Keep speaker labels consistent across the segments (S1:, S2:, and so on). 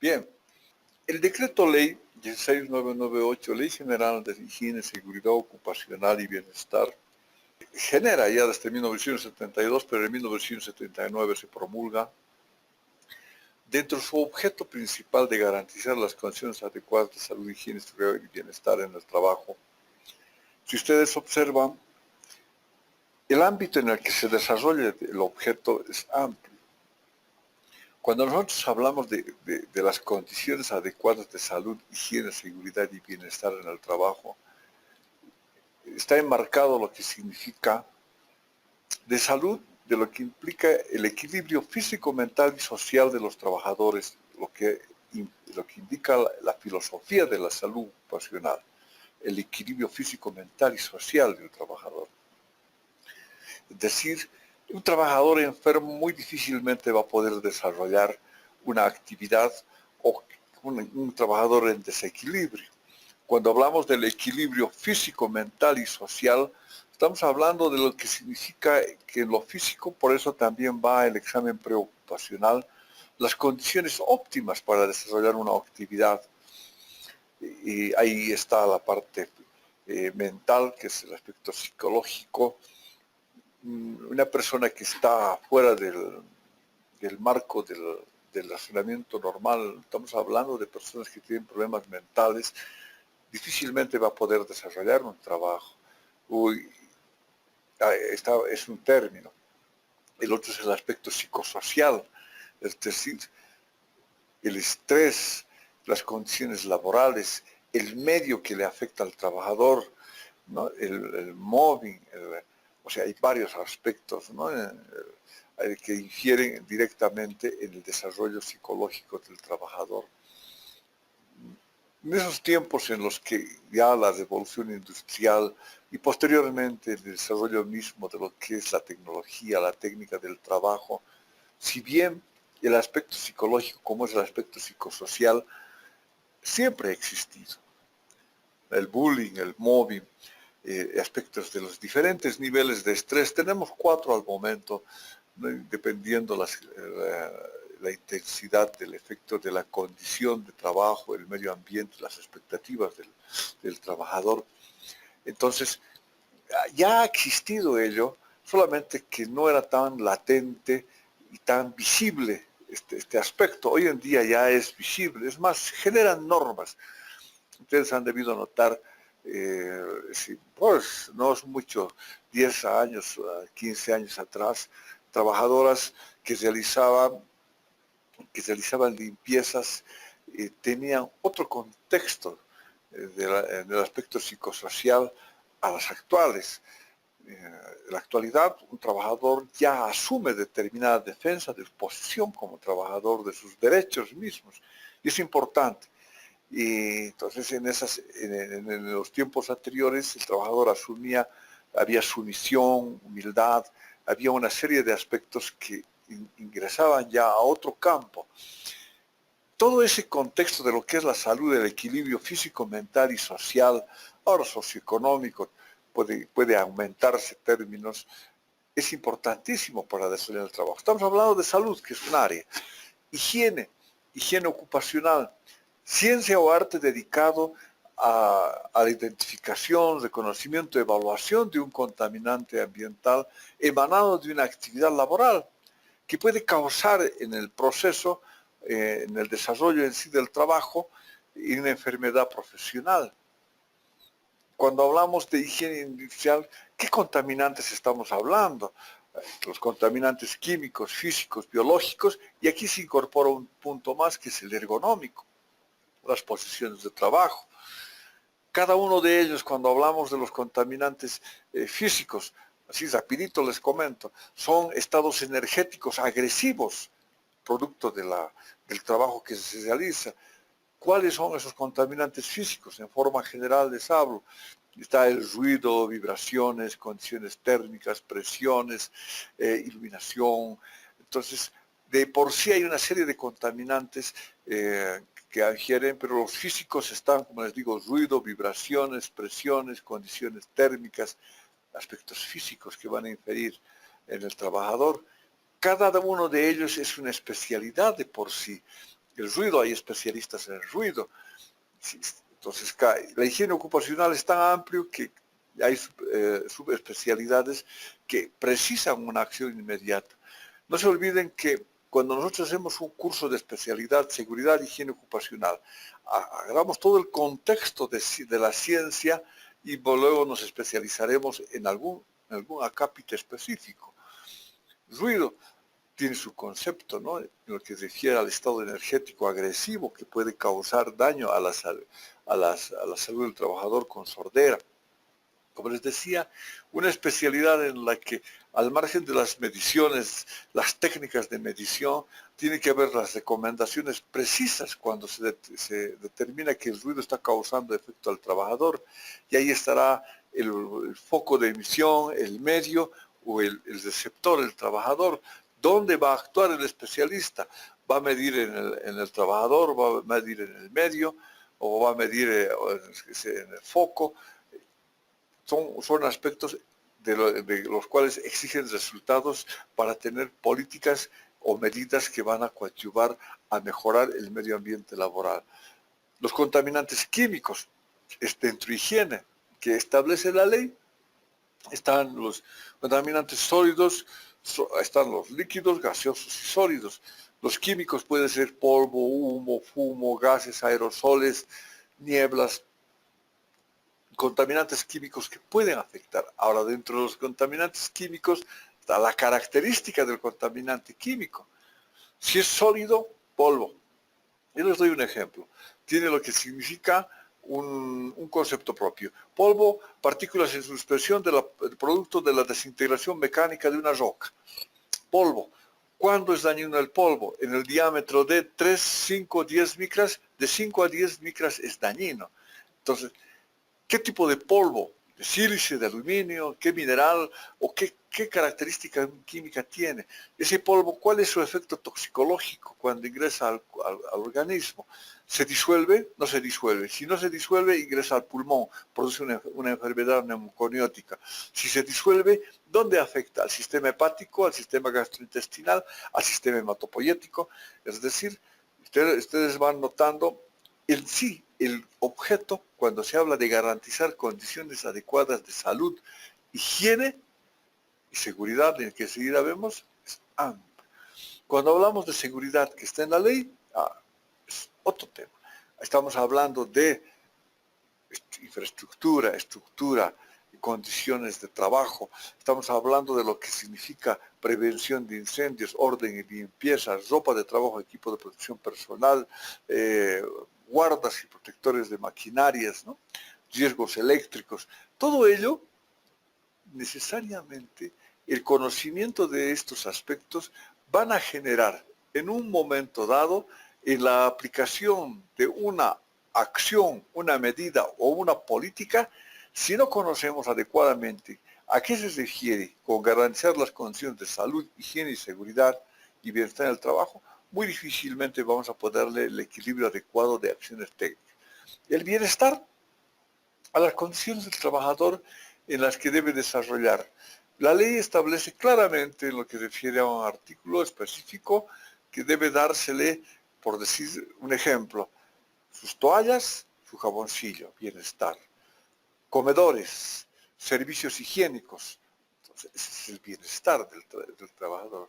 S1: Bien, el decreto ley 16998, Ley General de Higiene, Seguridad Ocupacional y Bienestar, genera ya desde 1972, pero en 1979 se promulga, dentro de su objeto principal de garantizar las condiciones adecuadas de salud, higiene, seguridad y bienestar en el trabajo. Si ustedes observan, el ámbito en el que se desarrolla el objeto es amplio. Cuando nosotros hablamos de las condiciones adecuadas de salud, higiene, seguridad y bienestar en el trabajo, está enmarcado lo que significa de salud, de lo que implica el equilibrio físico, mental y social de los trabajadores, lo que indica la filosofía de la salud ocupacional, el equilibrio físico, mental y social del trabajador. Es decir, un trabajador enfermo muy difícilmente va a poder desarrollar una actividad, o un trabajador en desequilibrio. Cuando hablamos del equilibrio físico, mental y social, estamos hablando de lo que significa que en lo físico, por eso también va el examen preocupacional, las condiciones óptimas para desarrollar una actividad. Y ahí está la parte mental, que es el aspecto psicológico. Una persona que está fuera del marco del razonamiento normal, estamos hablando de personas que tienen problemas mentales, difícilmente va a poder desarrollar un trabajo. Es un término. El otro es el aspecto psicosocial, es decir, el estrés, las condiciones laborales, el medio que le afecta al trabajador, ¿no? El mobbing, o sea, hay varios aspectos, ¿no? Que infieren directamente en el desarrollo psicológico del trabajador. En esos tiempos en los que ya la revolución industrial y posteriormente el desarrollo mismo de lo que es la tecnología, la técnica del trabajo, si bien el aspecto psicológico como es el aspecto psicosocial, siempre ha existido. El bullying, el mobbing, aspectos de los diferentes niveles de estrés, tenemos 4 al momento, ¿no? Dependiendo la intensidad del efecto de la condición de trabajo, el medio ambiente, las expectativas del trabajador. Entonces, ya ha existido ello, solamente que no era tan latente y tan visible este aspecto. Hoy en día ya es visible, es más, generan normas. Ustedes han debido notar, pues no es mucho, 10 años, 15 años atrás, trabajadoras que realizaban limpiezas tenían otro contexto en el aspecto psicosocial a las actuales. En la actualidad, un trabajador ya asume determinada defensa de posición como trabajador de sus derechos mismos, y es importante. Y entonces en los tiempos anteriores el trabajador había sumisión, humildad, había una serie de aspectos que ingresaban ya a otro campo. Todo ese contexto de lo que es la salud, el equilibrio físico, mental y social, ahora socioeconómico, puede aumentarse términos, es importantísimo para desarrollar el trabajo. Estamos hablando de salud, que es un área. Higiene ocupacional, ciencia o arte dedicado a la identificación, reconocimiento, evaluación de un contaminante ambiental emanado de una actividad laboral que puede causar en el proceso, en el desarrollo en sí del trabajo, una enfermedad profesional. Cuando hablamos de higiene industrial, ¿qué contaminantes estamos hablando? Los contaminantes químicos, físicos, biológicos, y aquí se incorpora un punto más que es el ergonómico, las posiciones de trabajo. Cada uno de ellos, cuando hablamos de los contaminantes físicos, así rapidito les comento, son estados energéticos agresivos, producto del trabajo que se realiza. ¿Cuáles son esos contaminantes físicos? En forma general les hablo. Está el ruido, vibraciones, condiciones térmicas, presiones, iluminación. Entonces, de por sí hay una serie de contaminantes que ingieren, pero los físicos están, como les digo, ruido, vibraciones, presiones, condiciones térmicas, aspectos físicos que van a inferir en el trabajador. Cada uno de ellos es una especialidad de por sí. el ruido, hay especialistas en el ruido. Entonces, la higiene ocupacional es tan amplio que hay subespecialidades que precisan una acción inmediata. No se olviden que cuando nosotros hacemos un curso de especialidad, seguridad, higiene ocupacional, hagamos todo el contexto de la ciencia y luego nos especializaremos en algún acápite específico. Ruido tiene su concepto, ¿no? En lo que se refiere al estado energético agresivo que puede causar daño a la salud del trabajador con sordera. Como les decía, una especialidad en la que al margen de las mediciones, las técnicas de medición, tiene que haber las recomendaciones precisas cuando se determina que el ruido está causando efecto al trabajador, y ahí estará el foco de emisión, el medio o el receptor, el trabajador. ¿Dónde va a actuar el especialista? ¿Va a medir en el trabajador, va a medir en el medio o va a medir en el foco? Son aspectos de los cuales exigen resultados para tener políticas o medidas que van a coadyuvar a mejorar el medio ambiente laboral. Los contaminantes químicos, dentro de higiene que establece la ley, están los contaminantes sólidos, están los líquidos, gaseosos y sólidos. Los químicos pueden ser polvo, humo, fumo, gases, aerosoles, nieblas, contaminantes químicos que pueden afectar. Ahora, dentro de los contaminantes químicos está la característica del contaminante químico. Si es sólido, polvo. Yo les doy un ejemplo. Tiene lo que significa un concepto propio. Polvo, partículas en suspensión del producto de la desintegración mecánica de una roca. Polvo. ¿Cuándo es dañino el polvo? En el diámetro de 3, 5, 10 micras. De 5 a 10 micras es dañino. Entonces, ¿qué tipo de polvo? ¿De sílice, de aluminio? ¿Qué mineral? ¿O qué característica química tiene? Ese polvo, ¿cuál es su efecto toxicológico cuando ingresa al organismo? ¿Se disuelve? No se disuelve. Si no se disuelve, ingresa al pulmón, produce una enfermedad neumoconiótica. Si se disuelve, ¿dónde afecta? Al sistema hepático, al sistema gastrointestinal, al sistema hematopoyético. Es decir, ustedes van notando el objeto, cuando se habla de garantizar condiciones adecuadas de salud, higiene y seguridad, en el que enseguida vemos, es amplio. Cuando hablamos de seguridad que está en la ley, es otro tema. Estamos hablando de infraestructura, estructura, condiciones de trabajo. Estamos hablando de lo que significa prevención de incendios, orden y limpieza, ropa de trabajo, equipo de protección personal, guardas y protectores de maquinarias, ¿no? Riesgos eléctricos. Todo ello, necesariamente, el conocimiento de estos aspectos van a generar en un momento dado en la aplicación de una acción, una medida o una política. Si no conocemos adecuadamente a qué se refiere con garantizar las condiciones de salud, higiene y seguridad y bienestar en el trabajo, muy difícilmente vamos a poder darle el equilibrio adecuado de acciones técnicas. El bienestar a las condiciones del trabajador en las que debe desarrollar. La ley establece claramente en lo que refiere a un artículo específico que debe dársele, por decir un ejemplo, sus toallas, su jaboncillo, bienestar. Comedores, servicios higiénicos. Entonces, ese es el bienestar del trabajador.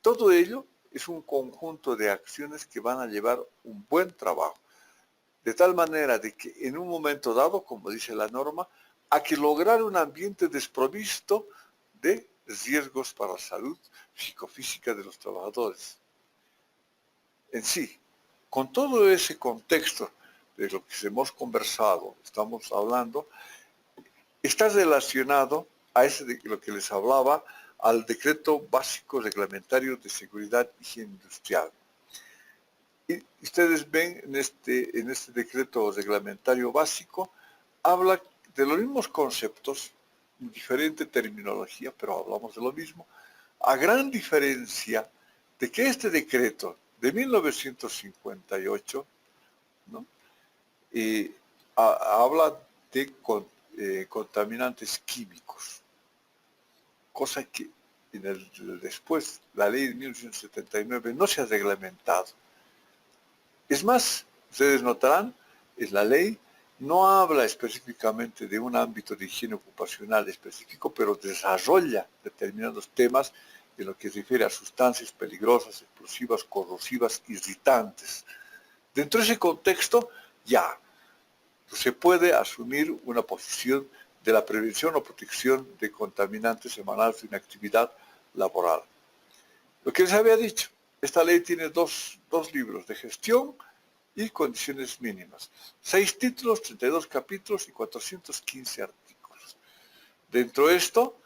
S1: Todo ello es un conjunto de acciones que van a llevar un buen trabajo. De tal manera de que en un momento dado, como dice la norma, hay que lograr un ambiente desprovisto de riesgos para la salud psicofísica de los trabajadores. En sí, con todo ese contexto de lo que hemos conversado, estamos hablando, está relacionado a ese de lo que les hablaba, al decreto básico reglamentario de seguridad y higiene industrial. Y ustedes ven en este decreto reglamentario básico, habla de los mismos conceptos, diferente terminología, pero hablamos de lo mismo, a gran diferencia de que este decreto de 1958, ¿no? Habla de contaminantes químicos, cosa que después la ley de 1979 no se ha reglamentado. Es más, ustedes notarán, en la ley no habla específicamente de un ámbito de higiene ocupacional específico, pero desarrolla determinados temas en lo que se refiere a sustancias peligrosas, explosivas, corrosivas, irritantes. Dentro de ese contexto, ya se puede asumir una posición de la prevención o protección de contaminantes emanados de una actividad laboral. Lo que les había dicho, esta ley tiene dos libros, de gestión y condiciones mínimas. 6 títulos, 32 capítulos y 415 artículos. Dentro de esto,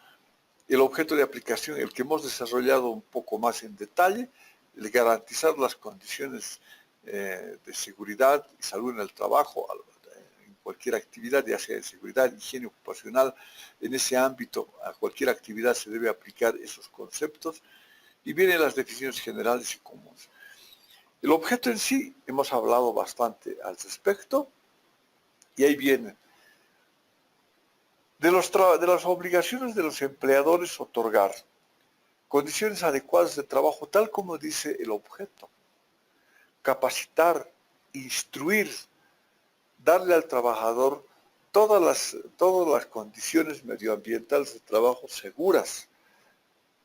S1: el objeto de aplicación, el que hemos desarrollado un poco más en detalle, el garantizar las condiciones de seguridad y salud en el trabajo, en cualquier actividad, ya sea de seguridad, higiene ocupacional, en ese ámbito, a cualquier actividad se debe aplicar esos conceptos, y vienen las definiciones generales y comunes. El objeto en sí, hemos hablado bastante al respecto, y ahí viene. De las obligaciones de los empleadores otorgar condiciones adecuadas de trabajo, tal como dice el objeto. Capacitar, instruir, darle al trabajador todas las condiciones medioambientales de trabajo seguras,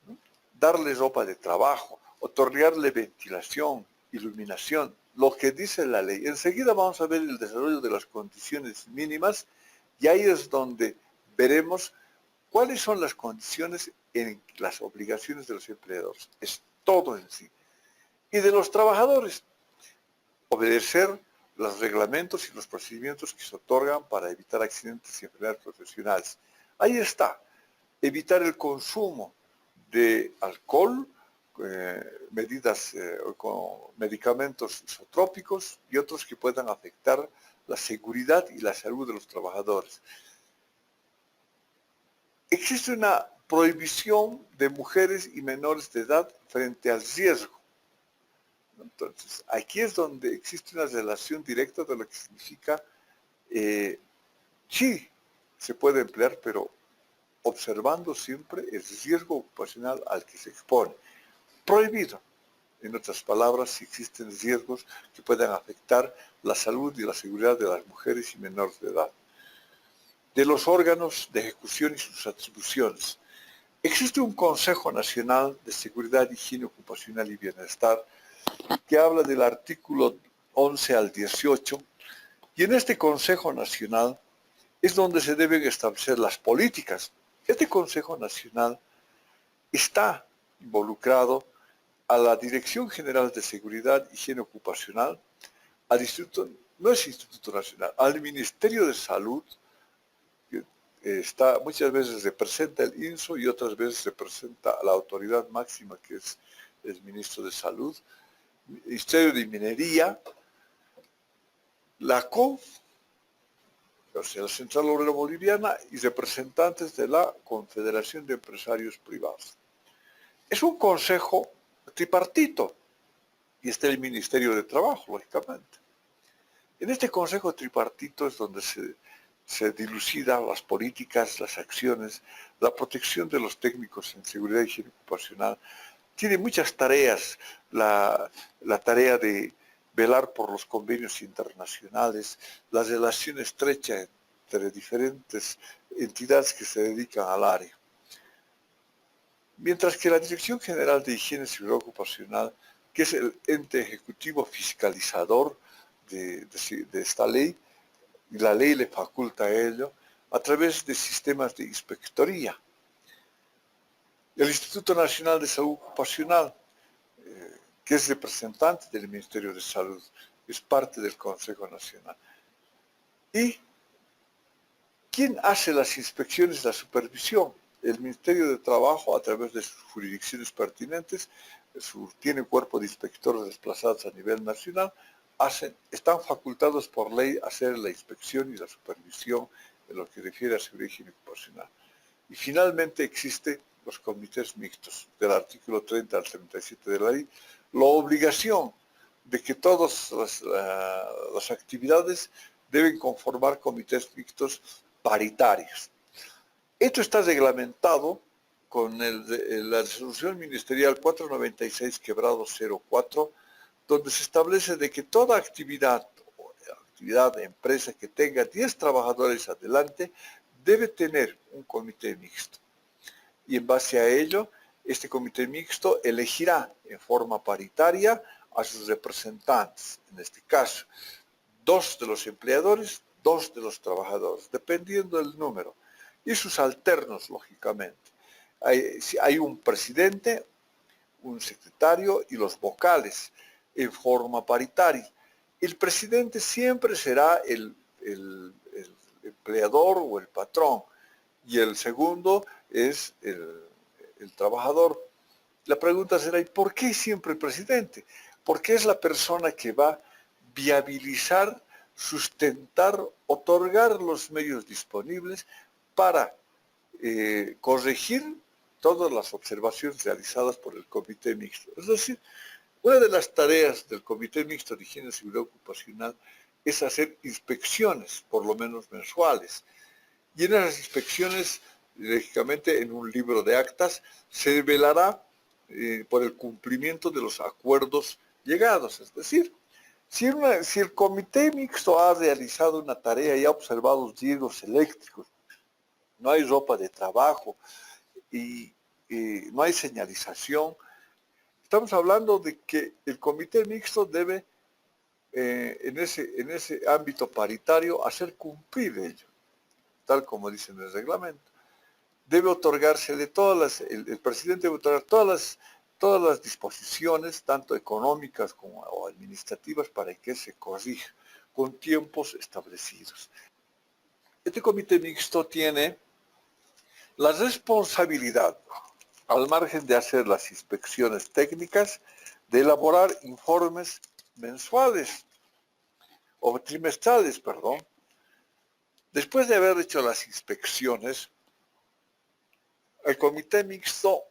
S1: ¿no? Darle ropa de trabajo, otorgarle ventilación, iluminación, lo que dice la ley. Enseguida vamos a ver el desarrollo de las condiciones mínimas y ahí es donde veremos cuáles son las condiciones en las obligaciones de los empleadores. Es todo en sí. Y de los trabajadores, obedecer los reglamentos y los procedimientos que se otorgan para evitar accidentes y enfermedades profesionales. Ahí está. Evitar el consumo de alcohol, medidas con medicamentos isotrópicos y otros que puedan afectar la seguridad y la salud de los trabajadores. Existe una prohibición de mujeres y menores de edad frente al riesgo. Entonces, aquí es donde existe una relación directa de lo que significa, sí, se puede emplear, pero observando siempre el riesgo ocupacional al que se expone. Prohibido. En otras palabras, si existen riesgos que puedan afectar la salud y la seguridad de las mujeres y menores de edad. De los órganos de ejecución y sus atribuciones. Existe un Consejo Nacional de Seguridad, Higiene Ocupacional y Bienestar que habla del artículo 11 al 18, y en este Consejo Nacional es donde se deben establecer las políticas. Este Consejo Nacional está involucrado a la Dirección General de Seguridad y Higiene Ocupacional, al Instituto, no es Instituto Nacional, al Ministerio de Salud, que muchas veces representa el INSO y otras veces representa a la autoridad máxima que es el Ministro de Salud, Ministerio de Minería, la COF, o sea, la Central Obrera Boliviana, y representantes de la Confederación de Empresarios Privados. Es un consejo tripartito, y está el Ministerio de Trabajo, lógicamente. En este consejo tripartito es donde se dilucidan las políticas, las acciones, la protección de los técnicos en seguridad y higiene ocupacional. Tiene muchas tareas, la tarea de velar por los convenios internacionales, la relación estrecha entre diferentes entidades que se dedican al área. Mientras que la Dirección General de Higiene y Seguridad Ocupacional, que es el ente ejecutivo fiscalizador de esta ley, y la ley le faculta a ello, a través de sistemas de inspectoría. El Instituto Nacional de Salud Ocupacional, que es representante del Ministerio de Salud, es parte del Consejo Nacional. ¿Y quién hace las inspecciones y la supervisión? El Ministerio de Trabajo, a través de sus jurisdicciones pertinentes, tiene un cuerpo de inspectores desplazados a nivel nacional, están facultados por ley a hacer la inspección y la supervisión en lo que refiere a seguridad y higiene ocupacional. Y finalmente existen los comités mixtos, del artículo 30 al 37 de la ley, la obligación de que todas las actividades deben conformar comités mixtos paritarios. Esto está reglamentado con la resolución ministerial 496/04, donde se establece de que toda actividad de empresa que tenga 10 trabajadores adelante debe tener un comité mixto. Y en base a ello, este comité mixto elegirá en forma paritaria a sus representantes, en este caso, 2 de los empleadores, 2 de los trabajadores, dependiendo del número, y sus alternos, lógicamente. Hay un presidente, un secretario y los vocales en forma paritaria. El presidente siempre será el empleador o el patrón, y el segundo es el trabajador. La pregunta será, ¿y por qué siempre el presidente? Porque es la persona que va a viabilizar, sustentar, otorgar los medios disponibles para corregir todas las observaciones realizadas por el comité mixto. Es decir, una de las tareas del Comité Mixto de Higiene y Seguridad Ocupacional es hacer inspecciones, por lo menos mensuales. Y en esas inspecciones, lógicamente, en un libro de actas, se velará por el cumplimiento de los acuerdos llegados. Es decir, si el Comité Mixto ha realizado una tarea y ha observado los riesgos eléctricos, no hay ropa de trabajo y no hay señalización, estamos hablando de que el comité mixto debe, en ese ámbito paritario, hacer cumplir ello, tal como dice en el reglamento. Debe otorgársele el presidente debe otorgar todas las disposiciones, tanto económicas como administrativas, para que se corrija con tiempos establecidos. Este comité mixto tiene la responsabilidad, al margen de hacer las inspecciones técnicas, de elaborar informes mensuales o trimestrales, perdón. Después de haber hecho las inspecciones, el comité mixto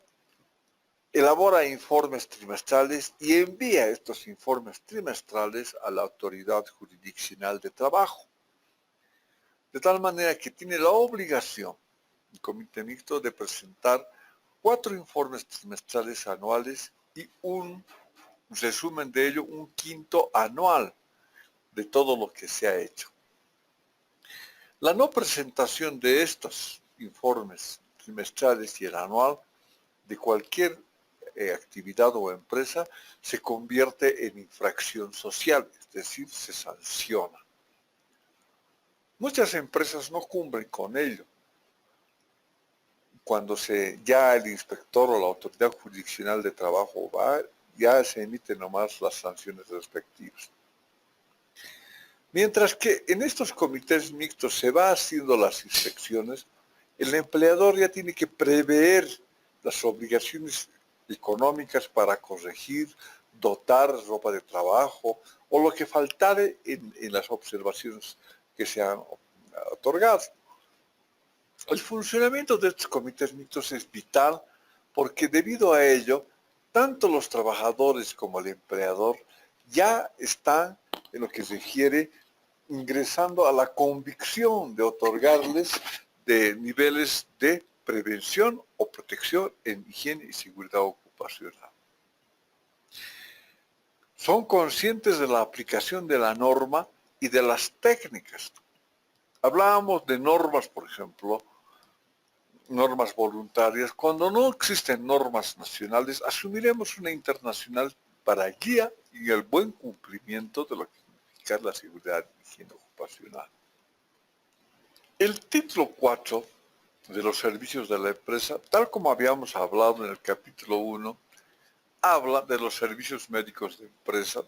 S1: elabora informes trimestrales y envía estos informes trimestrales a la autoridad jurisdiccional de trabajo. De tal manera que tiene la obligación, el comité mixto, de presentar 4 informes trimestrales anuales y un resumen de ello, un quinto anual de todo lo que se ha hecho. La no presentación de estos informes trimestrales y el anual de cualquier actividad o empresa se convierte en infracción social, es decir, se sanciona. Muchas empresas no cumplen con ello. Cuando ya el inspector o la autoridad jurisdiccional de trabajo va, ya se emiten nomás las sanciones respectivas. Mientras que en estos comités mixtos se va haciendo las inspecciones, el empleador ya tiene que prever las obligaciones económicas para corregir, dotar ropa de trabajo o lo que faltare en las observaciones que se han otorgado. El funcionamiento de estos comités mixtos es vital porque debido a ello, tanto los trabajadores como el empleador ya están en lo que se refiere ingresando a la convicción de otorgarles de niveles de prevención o protección en higiene y seguridad ocupacional. Son conscientes de la aplicación de la norma y de las técnicas. Hablábamos de normas, por ejemplo, normas voluntarias. Cuando no existen normas nacionales, asumiremos una internacional para guía y el buen cumplimiento de lo que significa la seguridad y higiene ocupacional. El título 4 de los servicios de la empresa, tal como habíamos hablado en el capítulo 1, habla de los servicios médicos de empresa,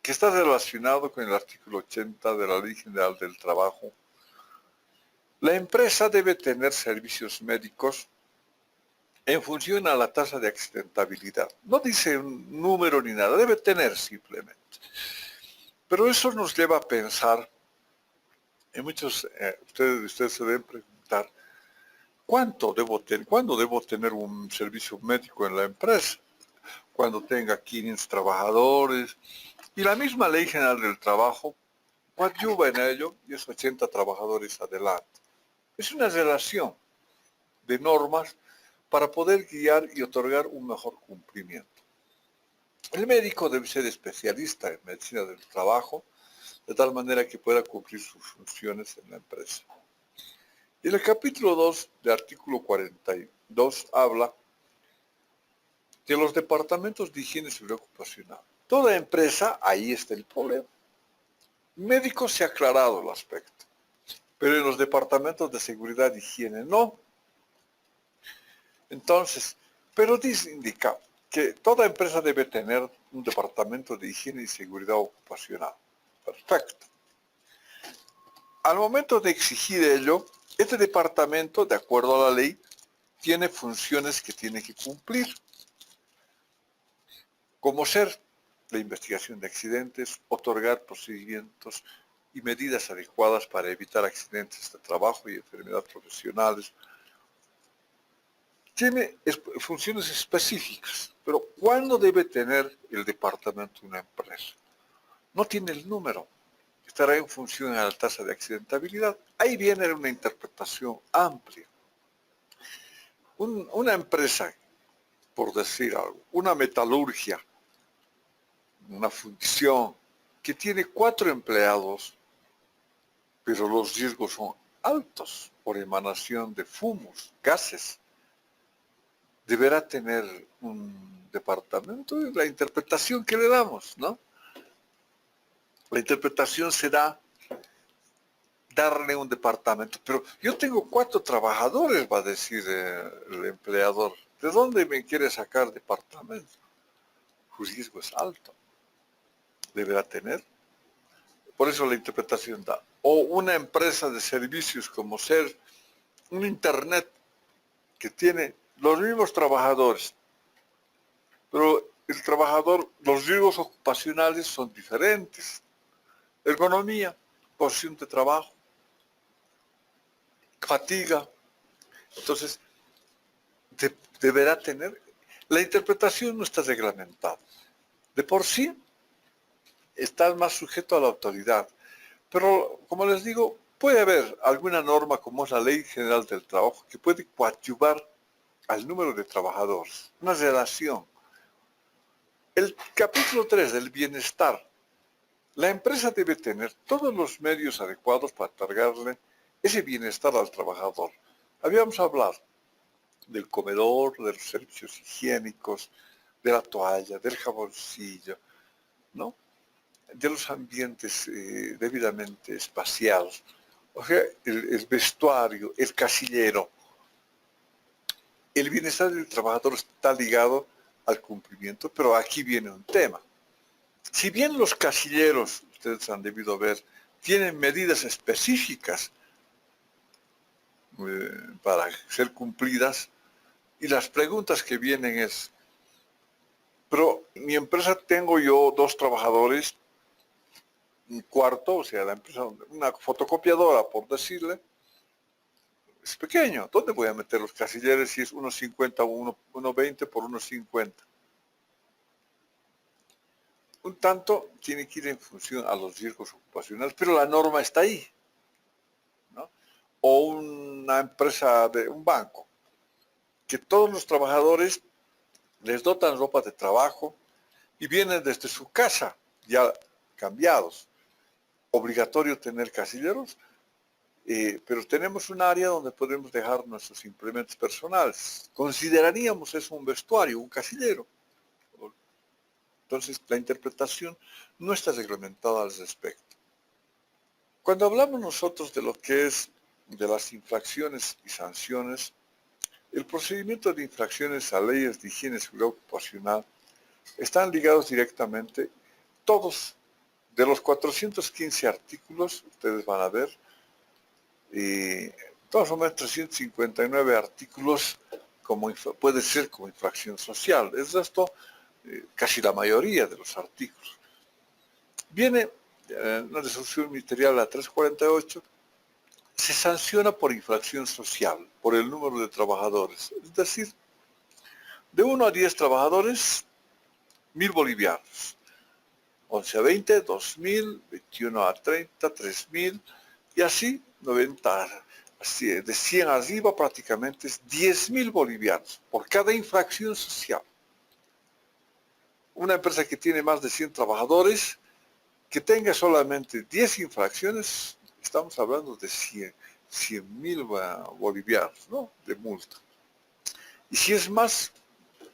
S1: que está relacionado con el artículo 80 de la Ley General del Trabajo. La empresa debe tener servicios médicos en función a la tasa de accidentabilidad. No dice un número ni nada, debe tener simplemente. Pero eso nos lleva a pensar, y muchos ustedes se deben preguntar, ¿cuándo debo tener un servicio médico en la empresa? Cuando tenga 500 trabajadores. Y la misma Ley General del Trabajo coadyuva en ello y es 80 trabajadores adelante. Es una relación de normas para poder guiar y otorgar un mejor cumplimiento. El médico debe ser especialista en medicina del trabajo, de tal manera que pueda cumplir sus funciones en la empresa. Y en el capítulo 2 del artículo 42 habla de los departamentos de higiene y seguridad ocupacional. Toda empresa, ahí está el problema. Médico se ha aclarado el aspecto, pero en los departamentos de seguridad y higiene no. Entonces, pero indica que toda empresa debe tener un departamento de higiene y seguridad ocupacional. Perfecto. Al momento de exigir ello, este departamento, de acuerdo a la ley, tiene funciones que tiene que cumplir, como ser la investigación de accidentes, otorgar procedimientos y medidas adecuadas para evitar accidentes de trabajo y enfermedades profesionales. Tiene funciones específicas, pero ¿cuándo debe tener el departamento una empresa? No tiene el número. Estará en función a la tasa de accidentabilidad. Ahí viene una interpretación amplia. Una empresa, por decir algo, una metalurgia, una fundición que tiene 4 empleados, pero los riesgos son altos por emanación de fumos, gases, deberá tener un departamento. Es la interpretación que le damos, ¿no? La interpretación será darle un departamento. Pero yo tengo 4 trabajadores, va a decir el empleador. ¿De dónde me quiere sacar departamento? Su riesgo es alto. Deberá tener. Por eso la interpretación da. O una empresa de servicios como ser un internet que tiene los mismos trabajadores, pero el trabajador, los riesgos ocupacionales son diferentes. Ergonomía, posición de trabajo, fatiga. Entonces, deberá tener. La interpretación no está reglamentada. De por sí, está más sujeto a la autoridad. Pero, como les digo, puede haber alguna norma como es la Ley General del Trabajo que puede coadyuvar al número de trabajadores. Una relación. El capítulo 3 del bienestar. La empresa debe tener todos los medios adecuados para otorgarle ese bienestar al trabajador. Habíamos hablado del comedor, de los servicios higiénicos, de la toalla, del jaboncillo, ¿no? De los ambientes debidamente espaciados. O sea, el vestuario, el casillero. El bienestar del trabajador está ligado al cumplimiento, pero aquí viene un tema. Si bien los casilleros, ustedes han debido ver, tienen medidas específicas para ser cumplidas, y las preguntas que vienen es, pero mi empresa tengo yo 2 trabajadores, un cuarto, o sea, la empresa, una fotocopiadora, por decirle, es pequeño. ¿Dónde voy a meter los casilleros si es 1,50 o 1,20 por 1,50? Un tanto tiene que ir en función a los riesgos ocupacionales, pero la norma está ahí, ¿no? O una empresa de un banco, que todos los trabajadores les dotan ropa de trabajo y vienen desde su casa ya cambiados. Obligatorio tener casilleros, pero tenemos un área donde podemos dejar nuestros implementos personales. Consideraríamos eso un vestuario, un casillero. Entonces, la interpretación no está reglamentada al respecto. Cuando hablamos nosotros de lo que es de las infracciones y sanciones, el procedimiento de infracciones a leyes de higiene y seguridad ocupacional están ligados directamente, todos, de los 415 artículos, ustedes van a ver, más o menos 359 artículos puede ser como infracción social. Es esto casi la mayoría de los artículos. Viene una resolución ministerial, la 348, se sanciona por infracción social, por el número de trabajadores. Es decir, de 1 a 10 trabajadores, 1.000 bolivianos. 11 a 20, 2.000, 21 a 30, 3.000, y así 90, así, de 100 arriba prácticamente es 10.000 bolivianos por cada infracción social. una empresa que tiene más de 100 trabajadores, que tenga solamente 10 infracciones, estamos hablando de 100.000 bolivianos, ¿no?, de multa. Y si es más,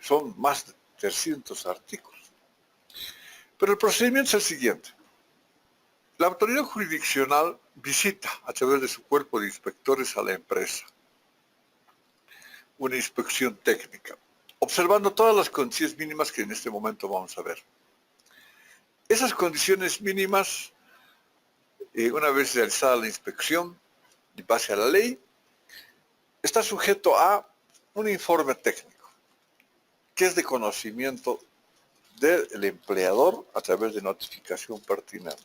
S1: son más de 300 artículos. Pero el procedimiento es el siguiente. La autoridad jurisdiccional visita a través de su cuerpo de inspectores a la empresa. Una inspección técnica, observando todas las condiciones mínimas que en este momento vamos a ver. Esas condiciones mínimas, una vez realizada la inspección, y base a la ley, está sujeto a un informe técnico, que es de conocimiento del empleador a través de notificación pertinente,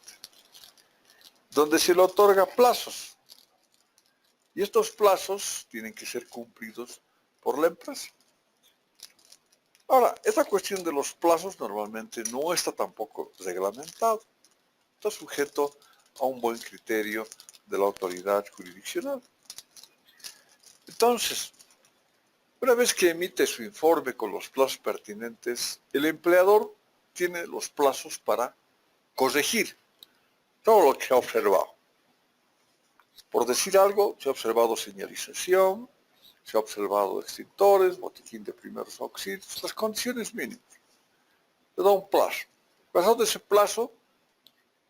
S1: donde se le otorga plazos. Y estos plazos tienen que ser cumplidos por la empresa. Ahora, esta cuestión de los plazos normalmente no está tampoco reglamentado. Está sujeto a un buen criterio de la autoridad jurisdiccional. Entonces, una vez que emite su informe con los plazos pertinentes, el empleador tiene los plazos para corregir todo lo que ha observado. Por decir algo, se ha observado señalización, se ha observado extintores, botiquín de primeros auxilios, las condiciones mínimas. Le da un plazo. Pasado ese plazo,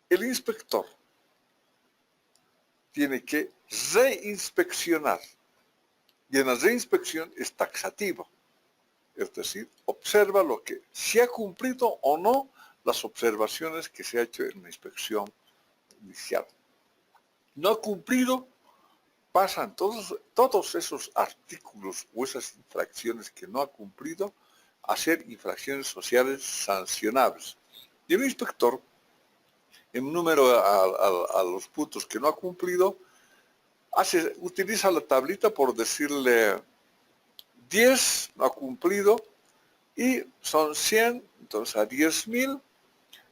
S1: el inspector tiene que reinspeccionar. Y en la reinspección es taxativo. Es decir, observa lo que, si ha cumplido o no las observaciones que se ha hecho en la inspección inicial. No ha cumplido, pasan todos esos artículos o esas infracciones que no ha cumplido a ser infracciones sociales sancionables. Y el inspector, en número a los puntos que no ha cumplido, utiliza la tablita por decirle 10 no ha cumplido y son 100, entonces a 10.000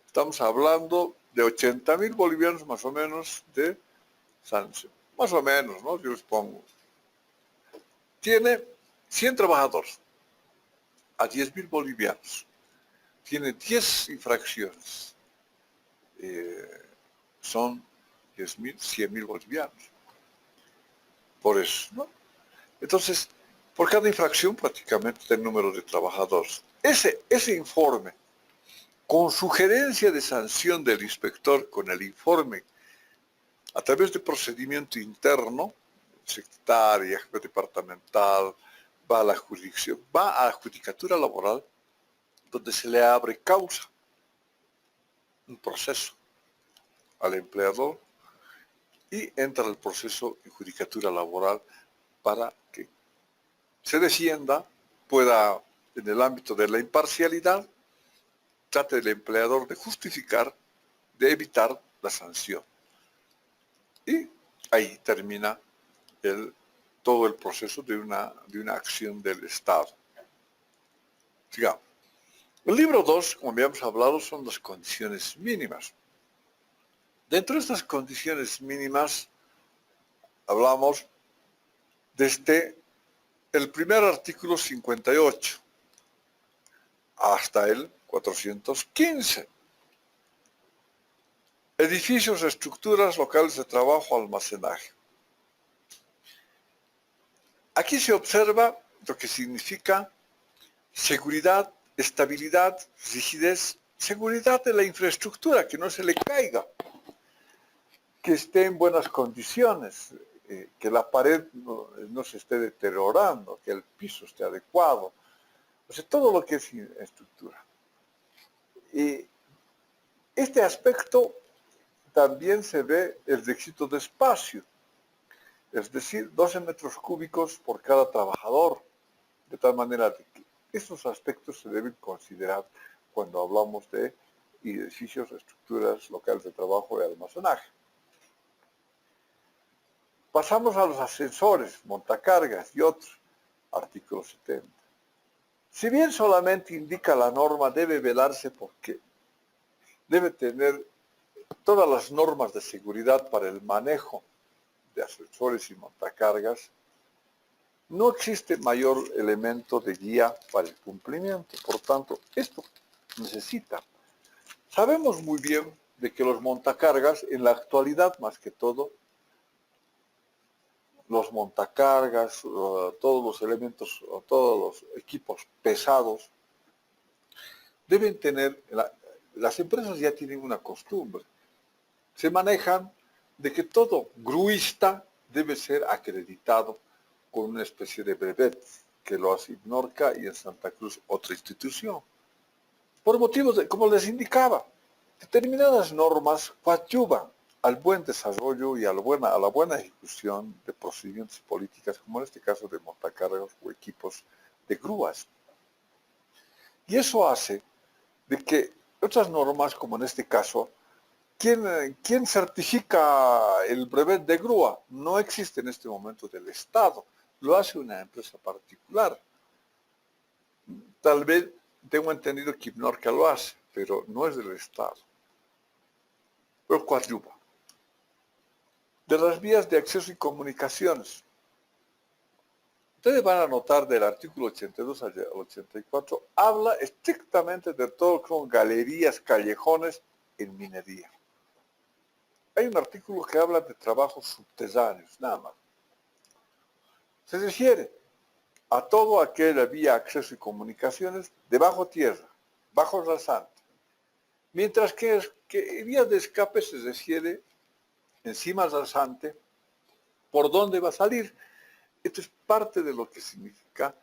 S1: estamos hablando de 80.000 bolivianos más o menos de sanción. Más o menos, ¿no? Yo les pongo. Tiene 100 trabajadores a 10.000 bolivianos. Tiene 10 infracciones. Son 10.000, 100.000 bolivianos. Por eso, ¿no? Entonces, por cada infracción prácticamente está el número de trabajadores. Ese informe, con sugerencia de sanción del inspector, con el informe a través de procedimiento interno, secretaria, jefe departamental, va a la jurisdicción, va a la judicatura laboral, donde se le abre causa, un proceso al empleador, y entra el proceso en judicatura laboral para que se defienda, pueda, en el ámbito de la imparcialidad, trate el empleador de justificar, de evitar la sanción. Y ahí termina todo el proceso de una acción del Estado. Sigamos. El libro 2, como habíamos hablado, son las condiciones mínimas. Dentro de estas condiciones mínimas, hablamos desde el primer artículo 58 hasta el 415. Edificios, estructuras, locales de trabajo, almacenaje. Aquí se observa lo que significa seguridad, estabilidad, rigidez, seguridad de la infraestructura, que no se le caiga, que esté en buenas condiciones, que la pared no se esté deteriorando, que el piso esté adecuado, o sea, todo lo que es estructura. Y este aspecto también se ve el requisito de espacio, es decir, 12 metros cúbicos por cada trabajador, de tal manera que estos aspectos se deben considerar cuando hablamos de edificios, estructuras, locales de trabajo y almacenaje. Pasamos a los ascensores, montacargas y otros, artículo 70. Si bien solamente indica la norma, debe velarse porque debe tener todas las normas de seguridad para el manejo de ascensores y montacargas. No existe mayor elemento de guía para el cumplimiento. Por tanto, esto necesita. Sabemos muy bien de que los montacargas, en la actualidad más que todo, los montacargas, todos los elementos, todos los equipos pesados, deben tener, las empresas ya tienen una costumbre, se manejan de que todo gruista debe ser acreditado con una especie de brevet, que lo hace IPNORCA y en Santa Cruz otra institución. Por motivos de, como les indicaba, determinadas normas coadyuvan al buen desarrollo y a la buena ejecución de procedimientos y políticas, como en este caso de montacargas o equipos de grúas. Y eso hace de que otras normas, como en este caso, ¿quién certifica el brevet de grúa? No existe en este momento del Estado, lo hace una empresa particular. Tal vez tengo entendido que IPNORCA lo hace, pero no es del Estado. Pero coadyuva. De las vías de acceso y comunicaciones. Ustedes van a notar del artículo 82 al 84, habla estrictamente de todo lo que son galerías, callejones en minería. Hay un artículo que habla de trabajos subterráneos, nada más. Se refiere a todo aquella vía acceso y comunicaciones de bajo tierra, bajo rasante. Mientras que vías de escape se refiere encima rasante, por dónde va a salir. Esto es parte de lo que significa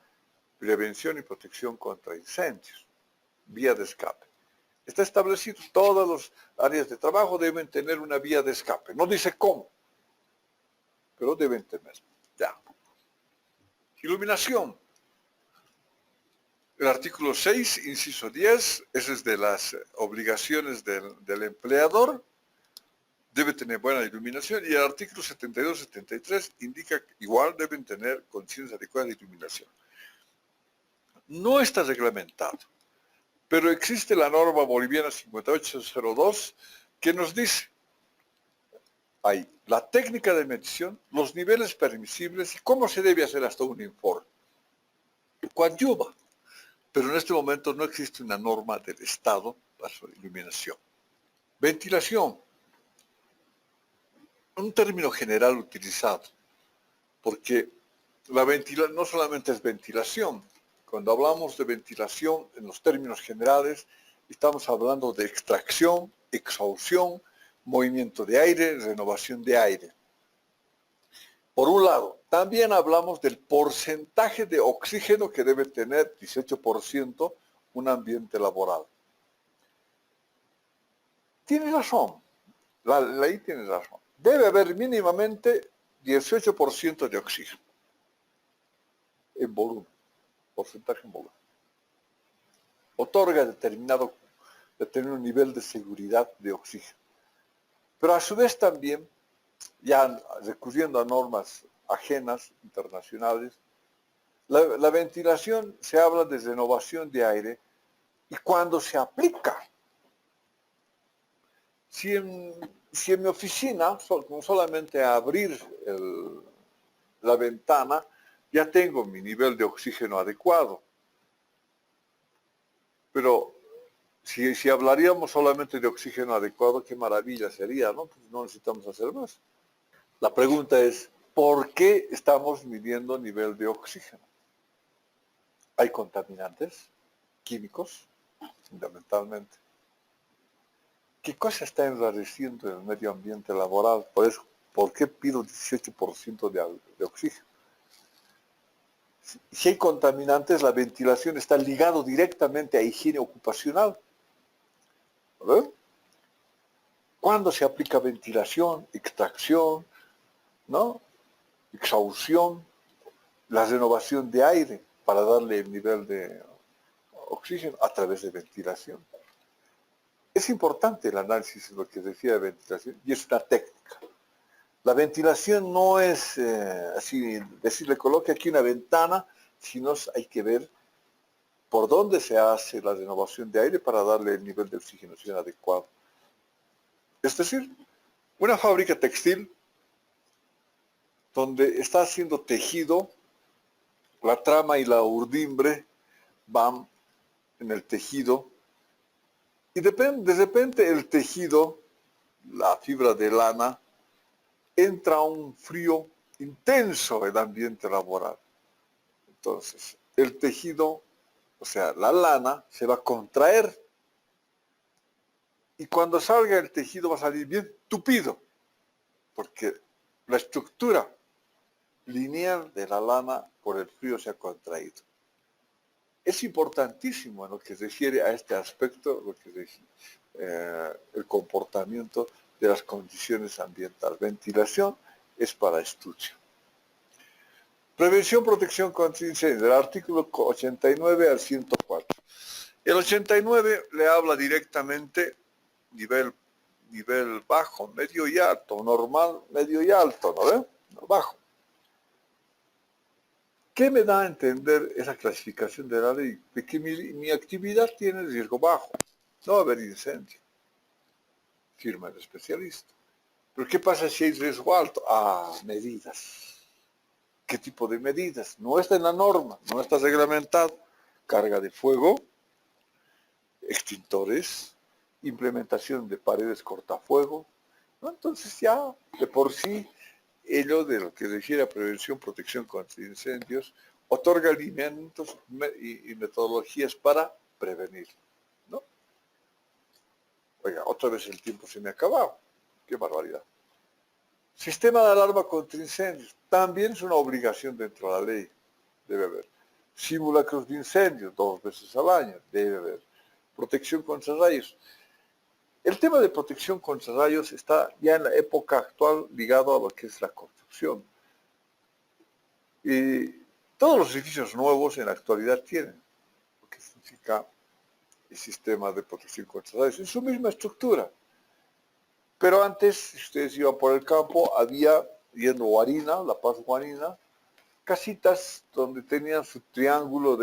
S1: prevención y protección contra incendios, vía de escape. Está establecido, todas las áreas de trabajo deben tener una vía de escape. No dice cómo, pero deben tener. Ya. Iluminación. El artículo 6, inciso 10, ese es de las obligaciones del empleador. Debe tener buena iluminación, y el artículo 72-73 indica que igual deben tener condiciones adecuadas de iluminación. No está reglamentado, pero existe la norma boliviana 5802 que nos dice, hay la técnica de medición, los niveles permisibles y cómo se debe hacer hasta un informe. Coadyuva, pero en este momento no existe una norma del Estado para su iluminación. Ventilación. Un término general utilizado, porque no solamente es ventilación. Cuando hablamos de ventilación en los términos generales, estamos hablando de extracción, exhaustión, movimiento de aire, renovación de aire. Por un lado, también hablamos del porcentaje de oxígeno que debe tener 18% un ambiente laboral. Tiene razón, la ley tiene razón. Debe haber mínimamente 18% de oxígeno en volumen, porcentaje en volumen. Otorga determinado nivel de seguridad de oxígeno. Pero a su vez también, ya recurriendo a normas ajenas, internacionales, la ventilación se habla de renovación de aire, y cuando se aplica, si en mi oficina, con solamente abrir la ventana, ya tengo mi nivel de oxígeno adecuado. Pero si hablaríamos solamente de oxígeno adecuado, qué maravilla sería, ¿no? Pues no necesitamos hacer más. La pregunta es, ¿por qué estamos midiendo nivel de oxígeno? Hay contaminantes químicos, fundamentalmente. ¿Qué cosa está enrareciendo en el medio ambiente laboral? Por eso, ¿por qué pido 18% de oxígeno? Si hay contaminantes, la ventilación está ligado directamente a higiene ocupacional. ¿Verdad? ¿Cuándo se aplica ventilación, extracción, ¿no? Exhaustión, la renovación de aire para darle el nivel de oxígeno a través de ventilación? Es importante el análisis de lo que decía de ventilación, y es una técnica. La ventilación no es así decirle coloque aquí una ventana, sino hay que ver por dónde se hace la renovación de aire para darle el nivel de oxigenación adecuado. Es decir, una fábrica textil donde está siendo tejido, la trama y la urdimbre van en el tejido, Y de repente el tejido, la fibra de lana, entra a un frío intenso en el ambiente laboral. Entonces, el tejido, o sea, la lana, se va a contraer. Y cuando salga el tejido va a salir bien tupido, porque la estructura lineal de la lana por el frío se ha contraído. Es importantísimo en lo que se refiere a este aspecto, el comportamiento de las condiciones ambientales. Ventilación es para estudio. Prevención, protección contra incendios, del artículo 89 al 104. El 89 le habla directamente nivel bajo, medio y alto, normal, medio y alto, ¿no ve? Bajo. ¿Qué me da a entender esa clasificación de la ley? De que mi actividad tiene riesgo bajo, no va a haber incendio, firma el especialista. Pero ¿qué pasa si hay riesgo alto? Medidas. ¿Qué tipo de medidas? No está en la norma, no está reglamentado. Carga de fuego, extintores, implementación de paredes cortafuego, ¿no? Entonces ya, de por sí, ello de lo que refiere a prevención, protección contra incendios, otorga lineamientos y metodologías para prevenir, ¿no? Oiga, otra vez el tiempo se me ha acabado. Qué barbaridad. Sistema de alarma contra incendios. También es una obligación dentro de la ley. Debe haber. Simulacros de incendios, 2 veces al año. Debe haber. Protección contra rayos. El tema de protección contra rayos está ya en la época actual ligado a lo que es la construcción. Y todos los edificios nuevos en la actualidad tienen lo que significa el sistema de protección contra rayos en su misma estructura. Pero antes, si ustedes iban por el campo, había, yendo Guarina, La Paz Guarina, casitas donde tenían su triángulo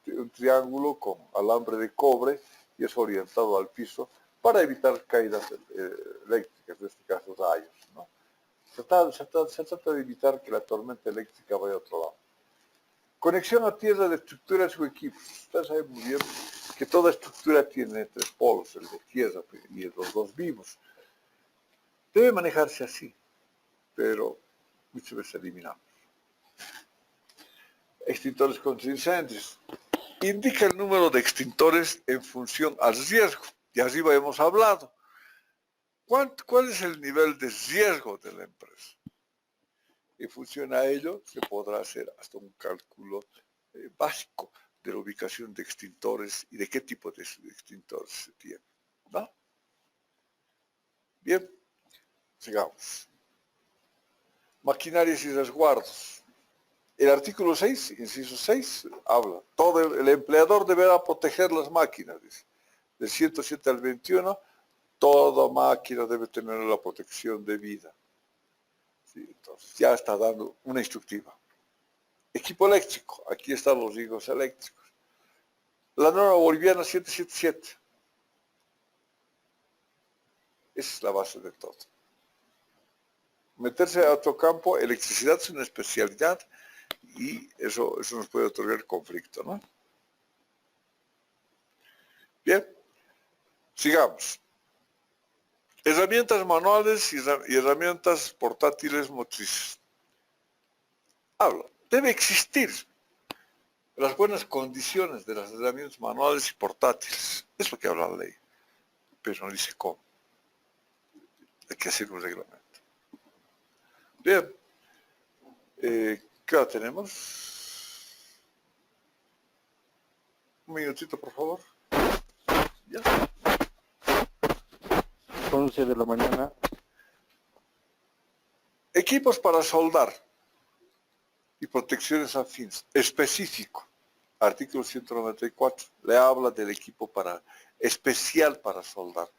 S1: un triángulo con alambre de cobre y es orientado al piso para evitar caídas eléctricas, en este caso rayos, ¿no? Se trata de evitar que la tormenta eléctrica vaya a otro lado. Conexión a tierra de estructuras o equipos. Ustedes saben muy bien que toda estructura tiene 3 polos, el de tierra y los 2 vivos. Debe manejarse así, pero muchas veces eliminamos. Extintores contra incendios. Indica el número de extintores en función al riesgo. De arriba hemos hablado. ¿Cuál es el nivel de riesgo de la empresa? En función a ello se podrá hacer hasta un cálculo básico de la ubicación de extintores y de qué tipo de extintores se tiene, ¿no? Bien, sigamos. Maquinarias y resguardos. El artículo 6, inciso 6, habla, el empleador deberá proteger las máquinas, dice. Del 107 al 21, toda máquina debe tener la protección debida. Sí, entonces, ya está dando una instructiva. Equipo eléctrico, aquí están los riesgos eléctricos. La norma boliviana 777. Esa es la base de todo. Meterse a otro campo, electricidad es una especialidad y eso nos puede otorgar conflicto, ¿no? Bien, sigamos. Herramientas manuales y herramientas portátiles motrices. Habla, debe existir las buenas condiciones de las herramientas manuales y portátiles. Es lo que habla la ley, pero no dice cómo. Hay que hacer un reglamento. Bien, ¿qué hora tenemos? Un minutito, por favor. Ya.
S2: 11 de la mañana.
S1: Equipos para soldar y protecciones afines. Específico. Artículo 194. Le habla del equipo especial para soldar.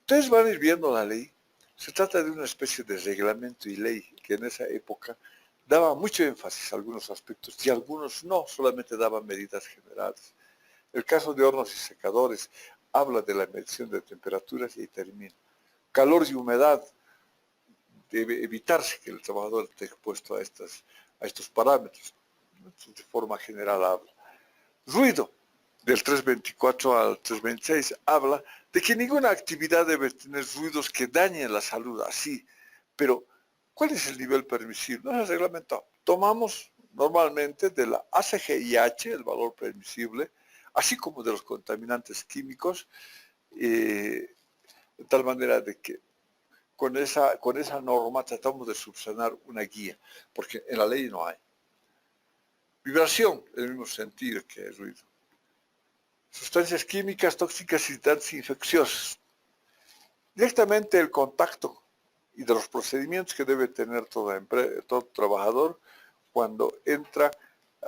S1: Ustedes van a ir viendo la ley. Se trata de una especie de reglamento y ley que en esa época daba mucho énfasis a algunos aspectos y algunos no, solamente daban medidas generales. El caso de hornos y secadores habla de la medición de temperaturas y ahí termina. Calor y humedad, debe evitarse que el trabajador esté expuesto a estos parámetros. De forma general habla. Ruido, del 324 al 326 habla de que ninguna actividad debe tener ruidos que dañen la salud, así. Pero, ¿cuál es el nivel permisible? No es reglamentado. Tomamos normalmente de la ACGIH, el valor permisible, así como de los contaminantes químicos, de tal manera de que con esa norma tratamos de subsanar una guía, porque en la ley no hay. Vibración, en el mismo sentido que el ruido. Sustancias químicas tóxicas y irritantes infecciosas. Directamente el contacto y de los procedimientos que debe tener todo trabajador cuando entra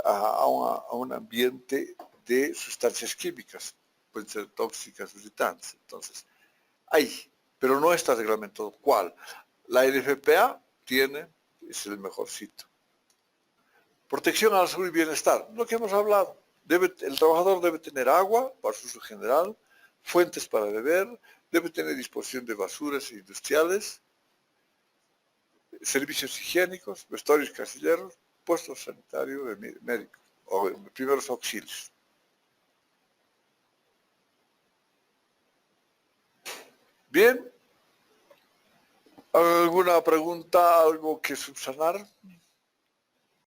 S1: a un ambiente de sustancias químicas, pueden ser tóxicas, irritantes. Entonces, hay, pero no está reglamentado cuál. La NFPA es el mejorcito. Protección a la salud y bienestar, lo que hemos hablado. El trabajador debe tener agua para su uso general, fuentes para beber, debe tener disposición de basuras industriales, servicios higiénicos, vestuarios casilleros, puestos sanitarios de médicos o primeros auxilios. Bien, ¿alguna pregunta, algo que subsanar?